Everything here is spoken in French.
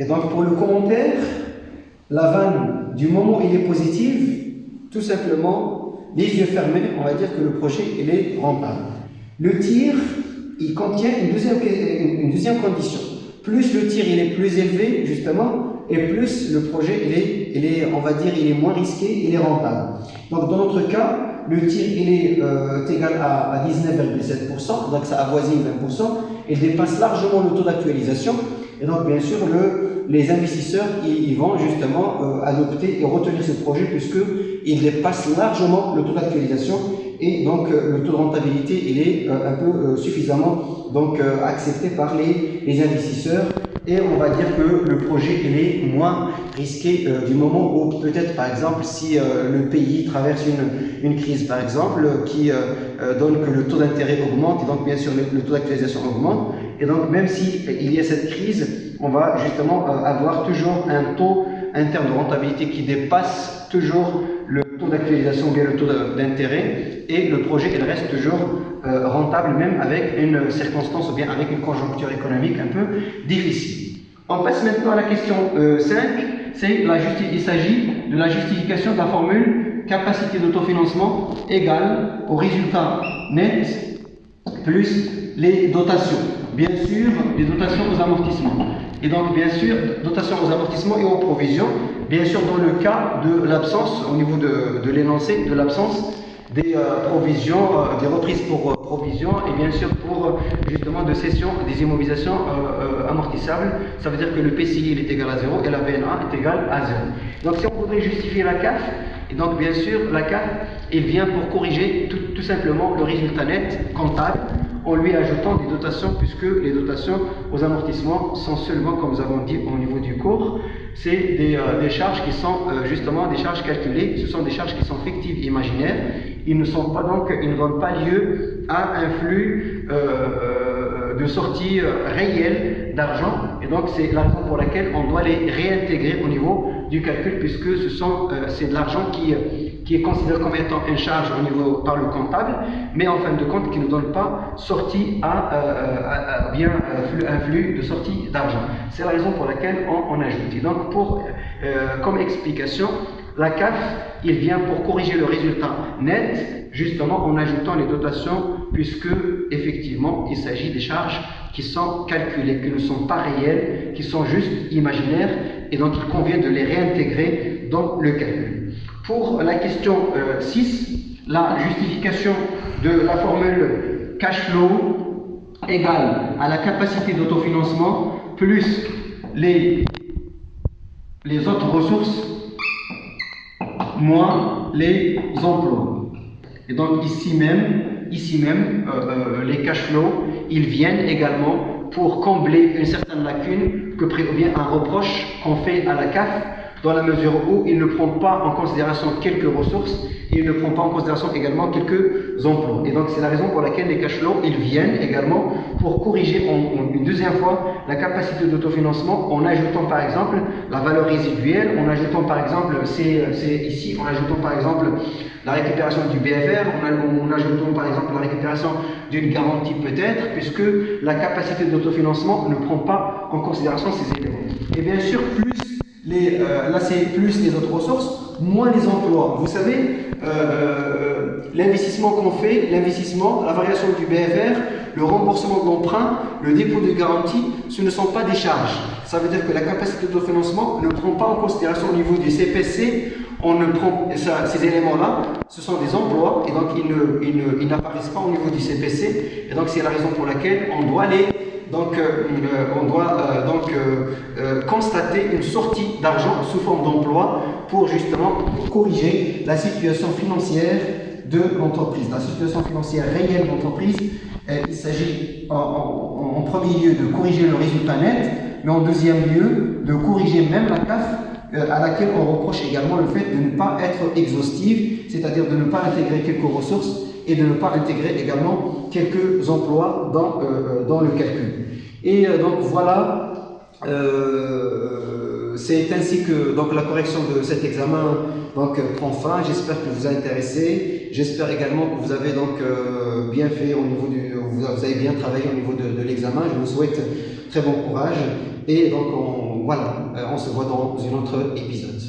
Et donc pour le commentaire, la vanne, du moment où il est positive, tout simplement, les yeux fermés, on va dire que le projet il est rentable. Le tir, il contient une deuxième condition. Plus le tir il est plus élevé, justement, et plus le projet on va dire, il est moins risqué, il est rentable. Donc dans notre cas, le tir il est égal à 19,7%, donc ça avoisine 20%, et dépasse largement le taux d'actualisation. Et donc bien sûr, les investisseurs ils vont justement adopter et retenir ce projet puisqu'il dépasse largement le taux d'actualisation et donc le taux de rentabilité il est un peu suffisamment donc, accepté par les investisseurs. Et on va dire que le projet il est moins risqué du moment où peut-être par exemple si le pays traverse une crise par exemple qui donne que le taux d'intérêt augmente et donc bien sûr le taux d'actualisation augmente et donc même si il y a cette crise on va justement avoir toujours un taux interne de rentabilité qui dépasse toujours le taux d'actualisation ou bien le taux d'intérêt et le projet il reste toujours rentable même avec une circonstance ou bien avec une conjoncture économique un peu difficile. On passe maintenant à la question 5, il s'agit de la justification de la formule capacité d'autofinancement égale au résultat net plus les dotations. Bien sûr, les dotations aux amortissements. Et donc, bien sûr, dotations aux amortissements et aux provisions. Bien sûr, dans le cas de l'absence, au niveau de l'énoncé, de l'absence des provisions, des reprises pour provisions et bien sûr pour justement de cession des immobilisations amortissables. Ça veut dire que le PCI il est égal à 0 et la VNA est égale à 0. Donc, si on voudrait justifier la CAF, et donc bien sûr, la CAF elle vient pour corriger tout simplement le résultat net comptable en lui ajoutant des dotations puisque les dotations aux amortissements sont seulement, comme nous avons dit au niveau du cours, c'est des charges qui sont justement des charges calculées, ce sont des charges qui sont fictives et imaginaires, ils ne donnent pas lieu à un flux de sortie réel d'argent et donc c'est la raison pour laquelle on doit les réintégrer au niveau du calcul puisque c'est de l'argent qui est considéré comme étant une charge par le comptable, mais en fin de compte qui ne donne pas sortie un flux de sortie d'argent. C'est la raison pour laquelle on ajoute. Et donc comme explication, la CAF, il vient pour corriger le résultat net, justement en ajoutant les dotations, puisque effectivement il s'agit des charges qui sont calculées, qui ne sont pas réelles, qui sont juste imaginaires, et donc il convient de les réintégrer dans le calcul. Pour la question 6, la justification de la formule cash flow égale à la capacité d'autofinancement plus les autres ressources moins les emplois. Et donc ici même les cash flows, ils viennent également pour combler une certaine lacune ou bien un reproche qu'on fait à la CAF dans la mesure où il ne prend pas en considération quelques ressources et il ne prend pas en considération également quelques emplois. Et donc c'est la raison pour laquelle les cash flows, ils viennent également pour corriger une deuxième fois la capacité d'autofinancement en ajoutant par exemple la valeur résiduelle, en ajoutant par exemple, en ajoutant par exemple la récupération du BFR, en ajoutant par exemple la récupération d'une garantie peut-être, puisque la capacité d'autofinancement ne prend pas en considération ces éléments. Et bien sûr, là c'est plus les autres ressources, moins les emplois. Vous savez, l'investissement qu'on fait, la variation du BFR, le remboursement de l'emprunt, le dépôt de garantie, ce ne sont pas des charges. Ça veut dire que la capacité d'autofinancement ne prend pas en considération au niveau du CPC, ces éléments-là, ce sont des emplois et donc ils n'apparaissent pas au niveau du CPC. Et donc c'est la raison pour laquelle on doit constater une sortie d'argent sous forme d'emploi pour justement corriger la situation financière de l'entreprise. La situation financière réelle de l'entreprise, il s'agit en premier lieu de corriger le résultat net, mais en deuxième lieu de corriger même la CAF à laquelle on reproche également le fait de ne pas être exhaustive, c'est-à-dire de ne pas intégrer quelques ressources et de ne pas intégrer également quelques emplois dans le calcul. Et donc voilà, c'est ainsi que donc, la correction de cet examen prend fin. J'espère que vous a intéressé. J'espère également que vous avez bien fait vous avez bien travaillé au niveau de l'examen. Je vous souhaite très bon courage et donc on voilà, on se voit dans un autre épisode.